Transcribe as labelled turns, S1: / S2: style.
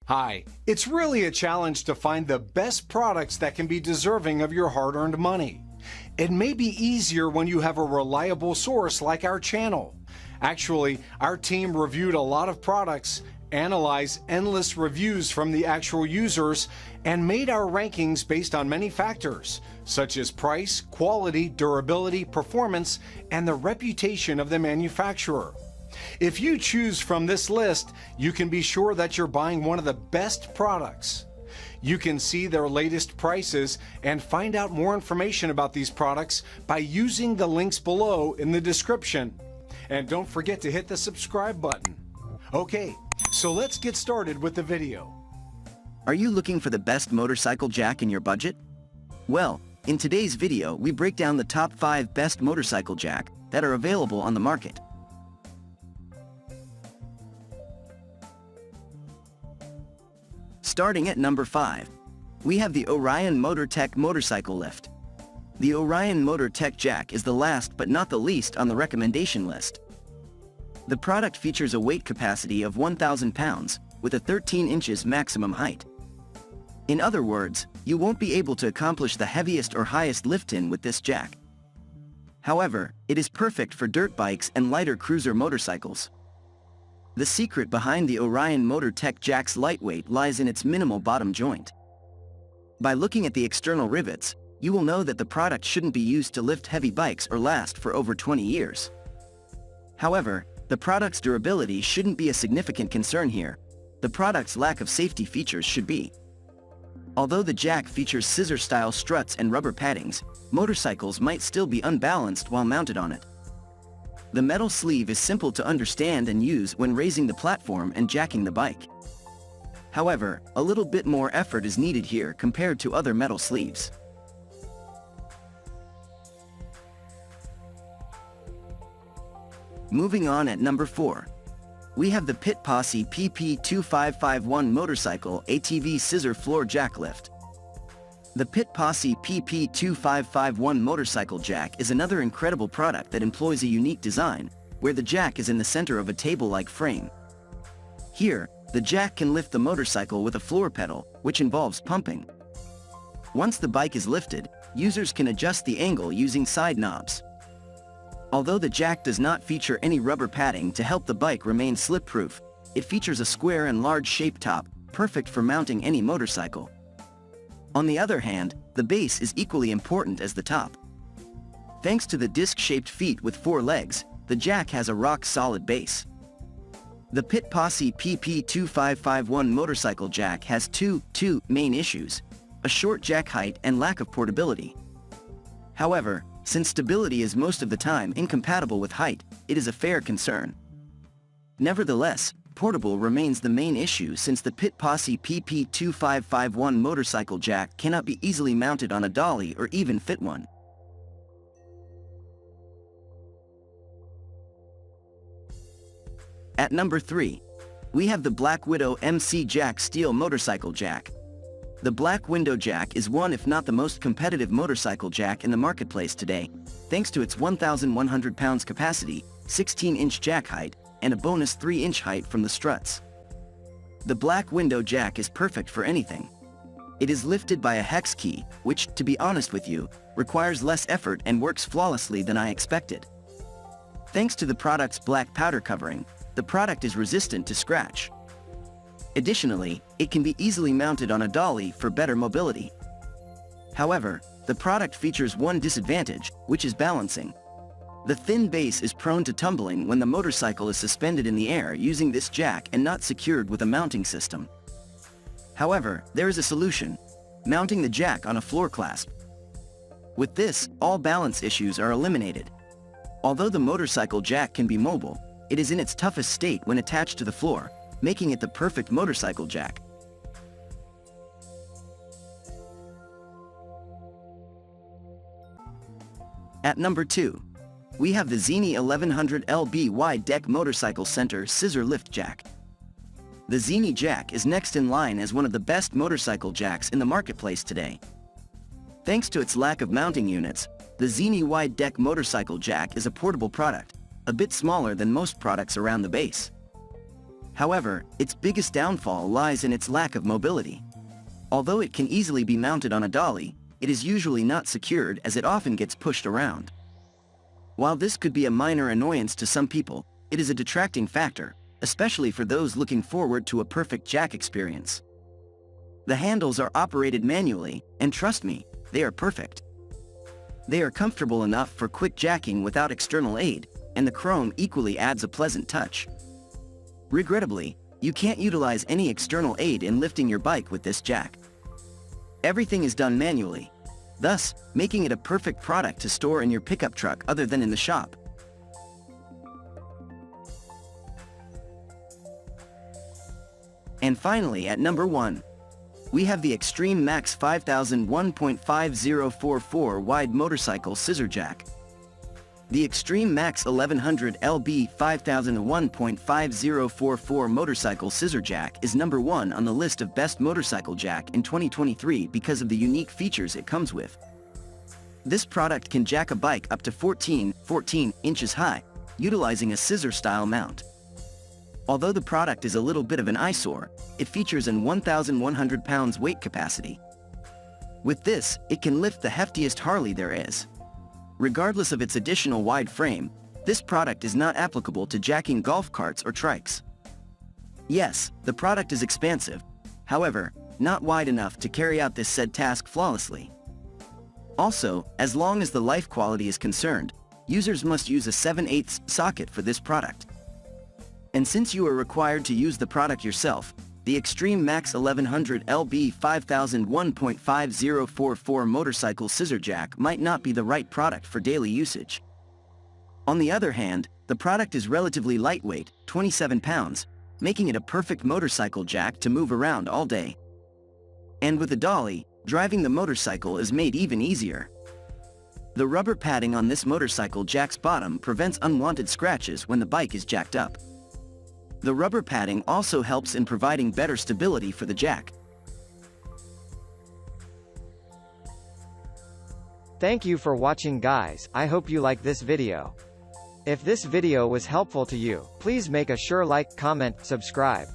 S1: Hi, it's really a challenge to find the best products that can be deserving of your hard-earned money. It may be easier when you have a reliable source like our channel. Actually, our team reviewed a lot of products, analyzed endless reviews from the actual users, and made our rankings based on many factors, such as price, quality, durability, performance, and the reputation of the manufacturer. If you choose from this list, you can be sure that you're buying one of the best products. You can see their latest prices and find out more information about these products by using the links below in the description. And don't forget to hit the subscribe button. Okay, so let's get started with the video.
S2: Are you looking for the best motorcycle jack in your budget? Well, in today's video we break down the top 5 best motorcycle jack that are available on the market. Starting at number 5, we have the Orion motortech motorcycle lift. The Orion motortech jack is the last but not the least on the recommendation list. The product features a weight capacity of 1,000 pounds with a 13 inches maximum height. In other words, you won't be able to accomplish the heaviest or highest lift-in with this jack. However, it is perfect for dirt bikes and lighter cruiser motorcycles. The secret behind the Orion motortech jack's lightweight lies in its minimal bottom joint. By looking at the external rivets, you will know that the product shouldn't be used to lift heavy bikes or last for over 20 years. However, the product's durability shouldn't be a significant concern here. The product's lack of safety features should be. Although the jack features scissor-style struts and rubber paddings, motorcycles might still be unbalanced while mounted on it. The metal sleeve is simple to understand and use when raising the platform and jacking the bike. However, a little bit more effort is needed here compared to other metal sleeves. Moving on at number 4, we have the Posse PP2551 motorcycle ATV scissor floor jack lift. The Posse PP2551 motorcycle jack is another incredible product that employs a unique design, where the jack is in the center of a table-like frame. Here, the jack can lift the motorcycle with a floor pedal, which involves pumping. Once the bike is lifted, users can adjust the angle using side knobs. Although the jack does not feature any rubber padding to help the bike remain slip-proof, it features a square and large-shaped top, perfect for mounting any motorcycle. On the other hand, the base is equally important as the top. Thanks to the disc-shaped feet with 4 legs, the jack has a rock-solid base. The Posse PP2551 motorcycle jack has two main issues: a short jack height and lack of portability. However, since stability is most of the time incompatible with height, it is a fair concern. Nevertheless, portable remains the main issue since the Posse PP2551 motorcycle jack cannot be easily mounted on a dolly or even fit one. At number 3, we have the Black Widow MC Jack Steel motorcycle jack. The Black Widow jack is one if not the most competitive motorcycle jack in the marketplace today, thanks to its 1,100 pounds capacity, 16-inch jack height, and a bonus 3-inch height from the struts. The Black Widow jack is perfect for anything. It is lifted by a hex key, which, to be honest with you, requires less effort and works flawlessly than I expected. Thanks to the product's black powder covering, the product is resistant to scratch. Additionally, it can be easily mounted on a dolly for better mobility. However, the product features one disadvantage, which is balancing. The thin base is prone to tumbling when the motorcycle is suspended in the air using this jack and not secured with a mounting system. However, there is a solution: mounting the jack on a floor clasp. With this, all balance issues are eliminated. Although the motorcycle jack can be mobile, it is in its toughest state when attached to the floor, making it the perfect motorcycle jack. At number 2, we have the Zeni 1100 LB wide deck motorcycle center scissor lift jack. The Zeni jack is next in line as one of the best motorcycle jacks in the marketplace today. Thanks to its lack of mounting units, the Zeni wide deck motorcycle jack is a portable product, a bit smaller than most products around the base. However, its biggest downfall lies in its lack of mobility. Although it can easily be mounted on a dolly, it is usually not secured as it often gets pushed around. While this could be a minor annoyance to some people, it is a detracting factor, especially for those looking forward to a perfect jack experience. The handles are operated manually, and trust me, they are perfect. They are comfortable enough for quick jacking without external aid, and the chrome equally adds a pleasant touch. Regrettably, you can't utilize any external aid in lifting your bike with this jack. Everything is done manually, thus making it a perfect product to store in your pickup truck other than in the shop. And finally, at number 1, we have the Extreme Max 5000 1.5044 wide motorcycle scissor jack. The Extreme Max 1100 LB 5000 1.5044 motorcycle scissor jack is number 1 on the list of best motorcycle jack in 2023 because of the unique features it comes with. This product can jack a bike up to 14 inches high, utilizing a scissor-style mount. Although the product is a little bit of an eyesore, it features an 1,100 pounds weight capacity. With this, it can lift the heftiest Harley there is. Regardless of its additional wide frame, this product is not applicable to jacking golf carts or trikes. Yes, the product is expansive, however, not wide enough to carry out this said task flawlessly. Also, as long as the life quality is concerned, users must use a 7/8 socket for this product. And since you are required to use the product yourself, the Extreme Max 1100 LB 5000 1.5044 motorcycle scissor jack might not be the right product for daily usage. On the other hand, the product is relatively lightweight, 27 pounds, making it a perfect motorcycle jack to move around all day. And with a dolly, driving the motorcycle is made even easier. The rubber padding on this motorcycle jack's bottom prevents unwanted scratches when the bike is jacked up. The rubber padding also helps in providing better stability for the jack.
S3: Thank you for watching, guys. I hope you like this video. If this video was helpful to you, please make a sure like, comment, subscribe.